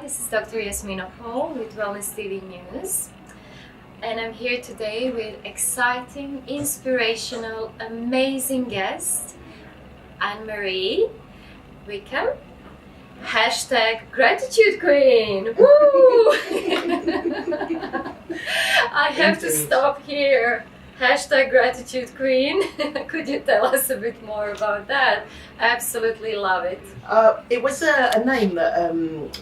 This is Dr. Jasmina with Wellness TV News. And I'm here today with exciting, inspirational, amazing guest, Anne-Marie Wickham. Hashtag Gratitude Queen. Woo! I have to stop here. Hashtag Gratitude Queen. Could you tell us a bit more about that? Absolutely love it. It was a name that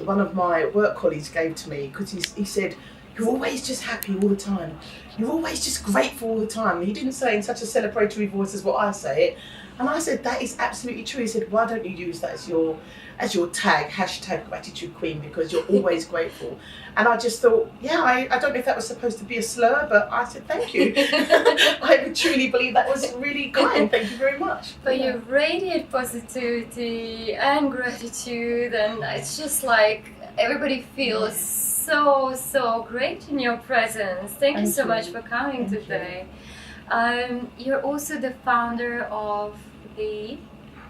one of my work colleagues gave to me because he said, "You're always just happy all the time. You're always just grateful all the time." He didn't say it in such a celebratory voice as what I say it. And I said, that is absolutely true. He said, why don't you use that as your tag, hashtag Gratitude Queen, because you're always grateful. And I just thought, yeah, I don't know if that was supposed to be a slur, but I said, thank you. I truly believe that was really kind. Thank you very much. But you radiate positivity and gratitude, and it's just like everybody feels so great in your presence. Thank you so much for coming today. You're also the founder of the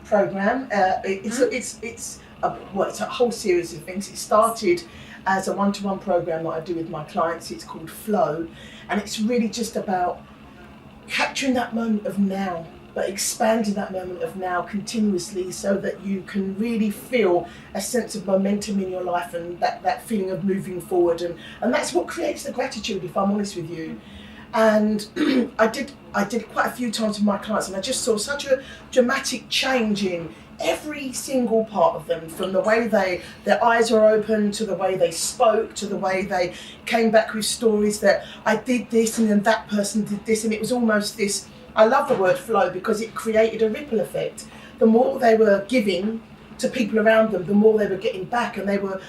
program. It's a whole series of things. It started as a one-to-one program that I do with my clients. It's called Flow, and it's really just about capturing that moment of now, but expanding that moment of now continuously so that you can really feel a sense of momentum in your life and that feeling of moving forward. And that's what creates the gratitude, if I'm honest with you. And I did quite a few times with my clients, and I just saw such a dramatic change in every single part of them, from the way their eyes were open, to the way they spoke, to the way they came back with stories that I did this and then that person did this, and it was almost this, I love the word flow because it created a ripple effect. The more they were giving to people around them, the more they were getting back, and they were,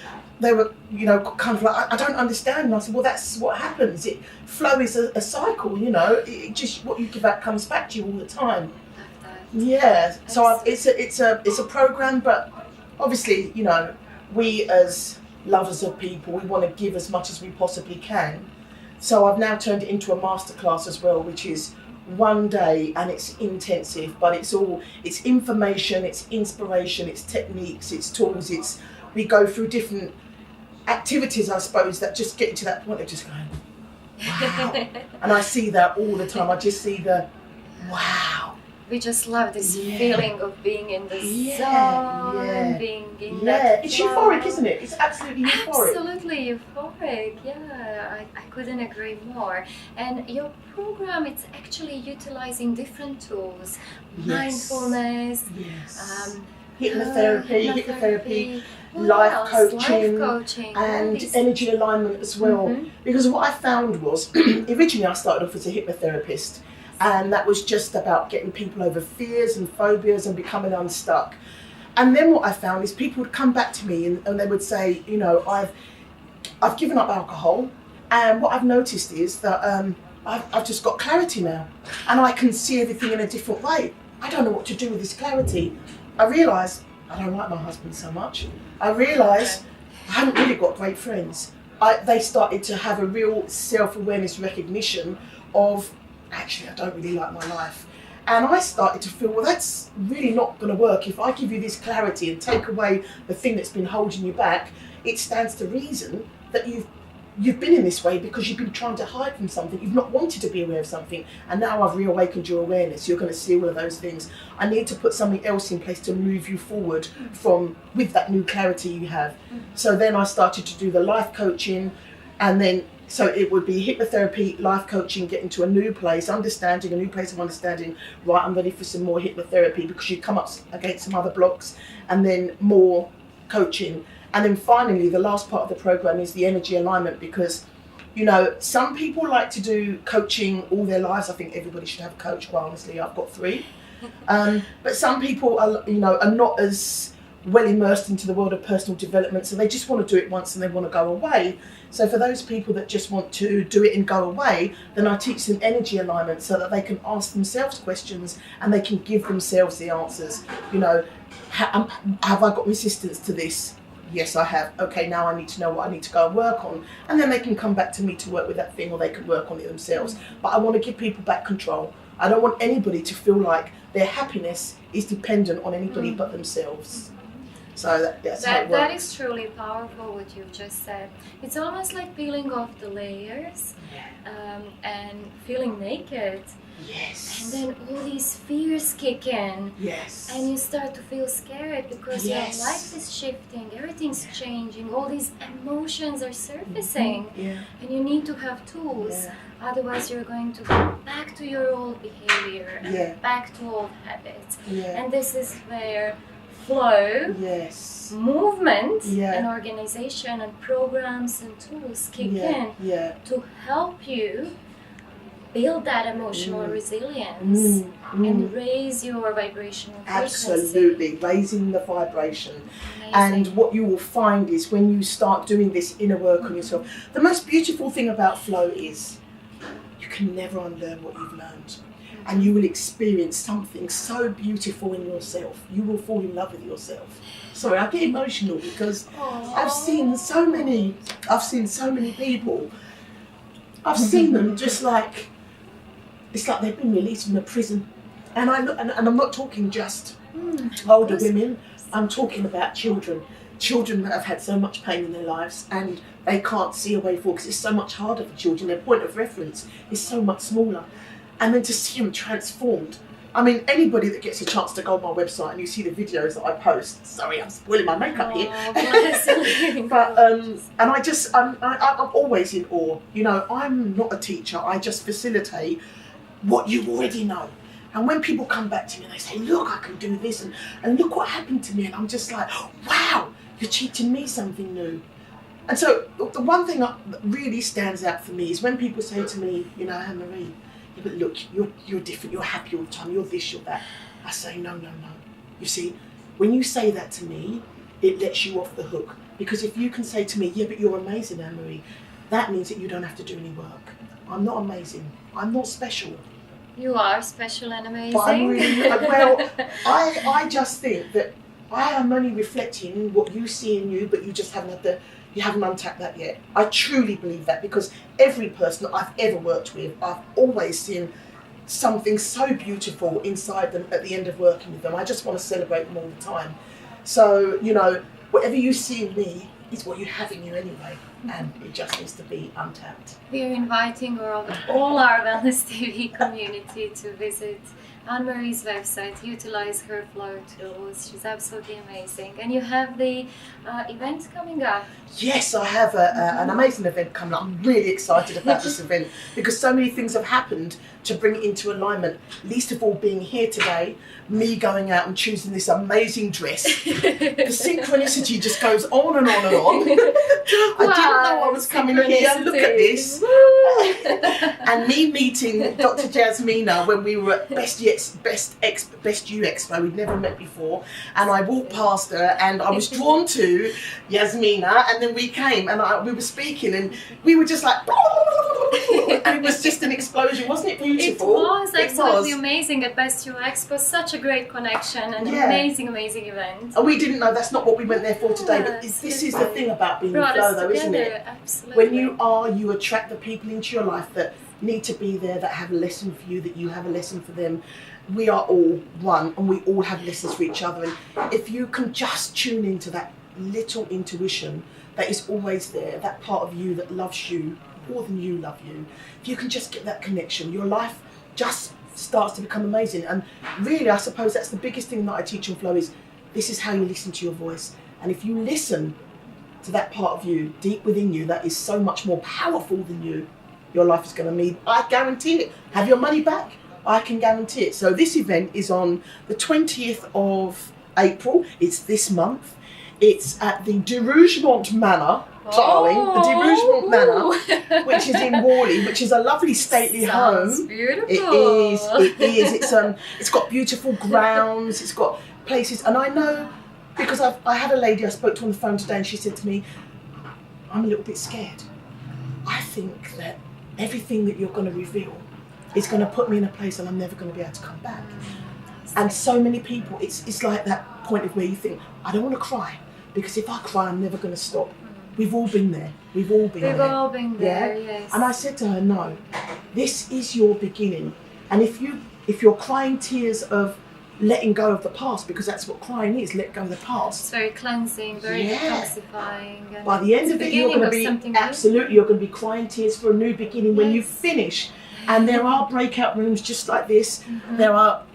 kind of like, I don't understand. And I said, well, that's what happens. Flow is a cycle, it just, what you give out comes back to you all the time. Yeah, so it's a program, but obviously, we as lovers of people, we want to give as much as we possibly can. So I've now turned it into a masterclass as well, which is one day, and it's intensive, but it's information, it's inspiration, it's techniques, it's tools, we go through different activities, I suppose, that just get you to that point of just going, wow. And I see that all the time. I just see the wow. We just love this feeling of being in the zone and being in that it's euphoric, isn't it? It's absolutely euphoric. Absolutely euphoric, I couldn't agree more. And your program, it's actually utilizing different tools, mindfulness, hypnotherapy, life coaching, and energy alignment as well. Because what I found was, originally I started off as a hypnotherapist, and that was just about getting people over fears and phobias and becoming unstuck. And then what I found is people would come back to me and they would say, I've given up alcohol, and what I've noticed is that I've just got clarity now, and I can see everything in a different way. I don't know what to do with this clarity. I realised I don't like my husband so much. I realised I haven't really got great friends. They started to have a real self-awareness recognition of, actually, I don't really like my life. And I started to feel, well, that's really not going to work. If I give you this clarity and take away the thing that's been holding you back, it stands to reason that you've been in this way because you've been trying to hide from something. You've not wanted to be aware of something. And now I've reawakened your awareness. You're going to see all of those things. I need to put something else in place to move you forward with that new clarity you have. So then I started to do the life coaching, and then so it would be hypnotherapy, life coaching, getting to a new place of understanding, right, I'm ready for some more hypnotherapy, because you come up against some other blocks, and then more coaching. And then finally, the last part of the program is the energy alignment, because, some people like to do coaching all their lives. I think everybody should have a coach, quite honestly. I've got 3. But some people are not as well immersed into the world of personal development, so they just want to do it once and they want to go away. So for those people that just want to do it and go away, then I teach them energy alignment so that they can ask themselves questions and they can give themselves the answers. Have I got resistance to this? Yes, I have. Okay, now I need to know what I need to go and work on. And then they can come back to me to work with that thing, or they can work on it themselves. But I want to give people back control. I don't want anybody to feel like their happiness is dependent on anybody but themselves. So that's how it works. That is truly powerful what you've just said. It's almost like peeling off the layers and feeling naked. Yes. And then all these fears kick in. Yes. And you start to feel scared because Yes. your life is shifting, everything's changing, all these emotions are surfacing. Yeah. And you need to have tools. Yeah. Otherwise you're going to go back to your old behavior, Yeah. back to old habits. Yeah. And this is where flow, Yes. movement, Yeah. and organization and programs and tools kick Yeah. in Yeah. to help you build that emotional resilience and raise your vibrational frequency. Absolutely, raising the vibration. Amazing. And what you will find is when you start doing this inner work on yourself, the most beautiful thing about flow is you can never unlearn what you've learned. And you will experience something so beautiful in yourself. You will fall in love with yourself. Sorry, I get emotional because I've seen so many people. I've seen them just like, it's like they've been released from a prison. And I look, and I'm not talking just older women, I'm talking about children that have had so much pain in their lives and they can't see a way forward because it's so much harder for children. Their point of reference is so much smaller. And then to see them transformed. I mean, anybody that gets a chance to go on my website and you see the videos that I post, sorry, I'm spoiling my makeup here. But, and I'm always in awe. You know, I'm not a teacher, I just facilitate what you already know. And when people come back to me and they say, look, I can do this, and look what happened to me, and I'm just like, wow, you're teaching me something new. And so the one thing that really stands out for me is when people say to me, you know, Anne-Marie, yeah, but look, you're different, you're happy all the time, you're this, you're that. I say, no. You see, when you say that to me, it lets you off the hook. Because if you can say to me, yeah, but you're amazing, Anne-Marie, that means that you don't have to do any work. I'm not amazing. I'm not special. You are special and amazing. But I'm really, well, I just think that I am only reflecting what you see in you, but you just haven't untapped that yet. I truly believe that because every person that I've ever worked with, I've always seen something so beautiful inside them at the end of working with them. I just want to celebrate them all the time. So, you know, whatever you see in me is what you have in you anyway, and it just needs to be untapped. We are inviting all our Wellness TV community to visit Anne-Marie's website, utilize her flow tools. She's absolutely amazing. And you have the event coming up. Yes, I have an amazing event coming up. I'm really excited about this event because so many things have happened to bring it into alignment. Least of all being here today, me going out and choosing this amazing dress. The synchronicity just goes on and on and on. I didn't know I was coming here. Look at this. And me meeting Dr. Jasmina when we were at Best You Expo. We'd never met before. And I walked past her and I was drawn to Jasmina, and then we came and we were speaking and we were just like, and it was just an explosion, wasn't it beautiful? It was absolutely amazing at Best You Expo. Such a great connection and amazing event. And we didn't know that's not what we went there for today, but this is the thing about being in flow though, isn't it? Absolutely. When you attract the people into your life that need to be there, that have a lesson for you, that you have a lesson for them. We are all one and we all have lessons for each other, and if you can just tune into that little intuition that is always there, that part of you that loves you more than you love you, if you can just get that connection, your life just starts to become amazing. And really, I suppose that's the biggest thing that I teach on flow is this is how you listen to your voice. And if you listen to that part of you deep within you that is so much more powerful than you, your life is going to mean, I guarantee it, have your money back. I can guarantee it. So this event is on the 20th of April. It's this month. It's at the Derugement Manor, darling. The Derugement Manor, which is in Worley, which is a lovely stately home. Beautiful. It is. It's got beautiful grounds. It's got places, and I know because I had a lady I spoke to on the phone today, and she said to me, "I'm a little bit scared. I think that everything that you're going to reveal is going to put me in a place and I'm never going to be able to come back." And so many people, it's like that point of where you think, I don't want to cry, because if I cry, I'm never going to stop. We've all been there. We've all been there. Yes. And I said to her, no, this is your beginning. And if you're crying tears of letting go of the past, because that's what crying is, let go of the past. It's very cleansing, very detoxifying. And by the end of it, you're going to be absolutely, you're going to be crying tears for a new beginning when you finish. And there are breakout rooms just like this.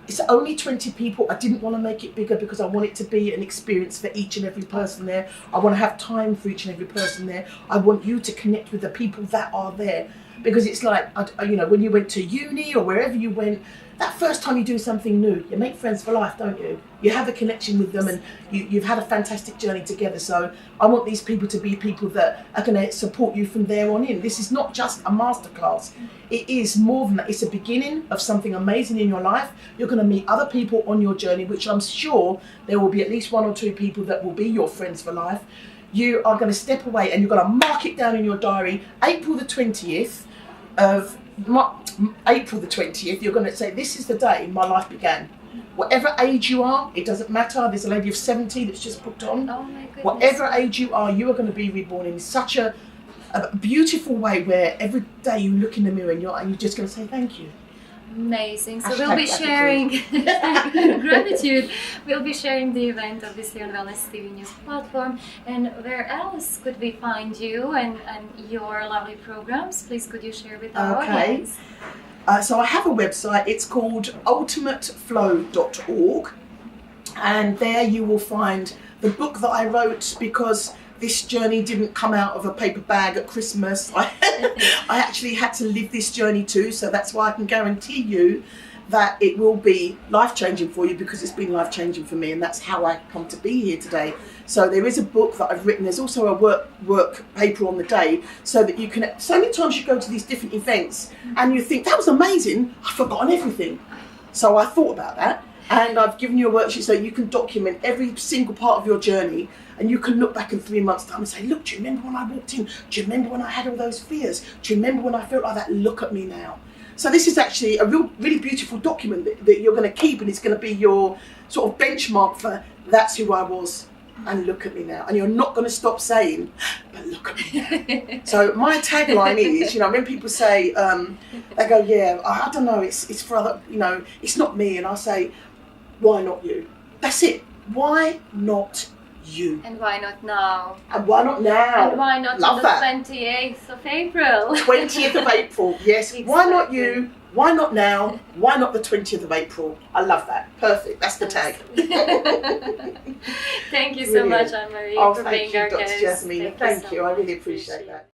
It's only 20 people. I didn't want to make it bigger because I want it to be an experience for each and every person there. I want to have time for each and every person there. I want you to connect with the people that are there, because it's like, you know, when you went to uni or wherever you went, that first time you do something new, you make friends for life, don't you? You have a connection with them, and you've had a fantastic journey together. So I want these people to be people that are going to support you from there on in. This is not just a masterclass. It is more than that. It's a beginning of something amazing in your life. You're going to meet other people on your journey, which I'm sure there will be at least 1 or 2 people that will be your friends for life. You are going to step away and you're going to mark it down in your diary, April the 20th of April the 20th, you're going to say, this is the day my life began. Whatever age you are, it doesn't matter. There's a lady of 70 that's just booked on. Oh my goodness. Whatever age you are going to be reborn in such a beautiful way, where every day you look in the mirror and you're just going to say thank you. Amazing. So we'll be sharing gratitude. We'll be sharing the event obviously on Wellness TV News platform. And where else could we find you and your lovely programs? Please could you share with our audience? So I have a website. It's called ultimateflow.org, and there you will find the book that I wrote, because this journey didn't come out of a paper bag at Christmas. I actually had to live this journey too, so that's why I can guarantee you that it will be life-changing for you, because it's been life-changing for me, and that's how I come to be here today. So there is a book that I've written. There's also a work paper on the day, so that you can, so many times you go to these different events and you think, that was amazing, I've forgotten everything. So I thought about that, and I've given you a worksheet so you can document every single part of your journey, and you can look back in 3 months' time and say, look, do you remember when I walked in? Do you remember when I had all those fears? Do you remember when I felt like that? Look at me now. So this is actually a really beautiful document that you're going to keep, and it's going to be your sort of benchmark for, that's who I was, and look at me now. And you're not going to stop saying, but look at me now. So my tagline is, you know, when people say, they go, yeah, I don't know, it's for other, you know, it's not me. And I say, why not you? That's it. Why not you? And why not now? And why not now? And why not on the 28th of April? 20th of April, yes. Exactly. Why not you? Why not now? Why not the 20th of April? I love that. Perfect. That's the tag. Thank you so much, Anne-Marie, for being our guest. Jasmina. Thank you. I really appreciate that.